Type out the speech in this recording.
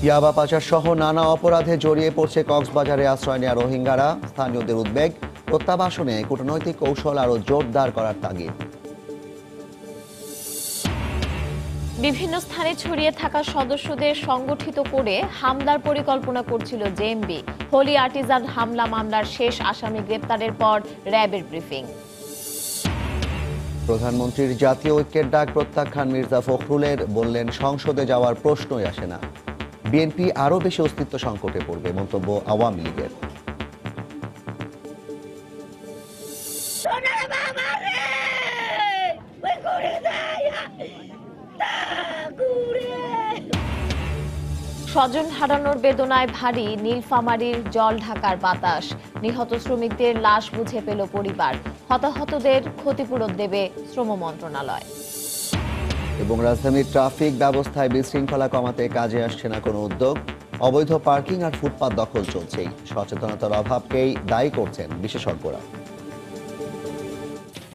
ইয়াবা পাচার সহ নানা অপরাধে জড়িয়ে পড়ছে কক্সবাজারে আশ্রয় নেওয়া রোহিঙ্গারা। স্থানীয়দের উদ্বেগ, প্রত্যাবাসনে কূটনৈতিক কৌশল আরও জোরদার করার তাগিদ। বিভিন্ন স্থানে ছড়িয়ে থাকা সদস্যদের সংগঠিত করে হামলার পরিকল্পনা করছিল জেএমবি। হোলি আর্টিজান হামলা মামলার শেষ আসামি গ্রেপ্তারের পর র্যাবের ব্রিফিং। প্রধানমন্ত্রীর জাতীয় ঐক্যের ডাক প্রত্যাখ্যান মির্জা ফখরুলের, বললেন সংসদে যাওয়ার প্রশ্নই আসে না। বিএনপি আরও বেশি অস্তিত্ব সংকটে পড়বে, মন্তব্য আওয়ামী লীগের। স্বজন হারানোর বেদনায় ভারী নীলফামারীর জল ঢাকার বাতাস। নিহত শ্রমিকদের লাশ বুঝে পেল পরিবার। হতাহতদের ক্ষতিপূরণ দেবে শ্রম মন্ত্রণালয়। এবং রাজধানীর ট্রাফিক ব্যবস্থায় বিশৃঙ্খলা কমাতে কাজে আসছে না কোনো উদ্যোগ। অবৈধ পার্কিং আর ফুটপাত দখল চলছেই। সচেতনতার অভাবকেই দায়ী করছেন বিশেষজ্ঞরা।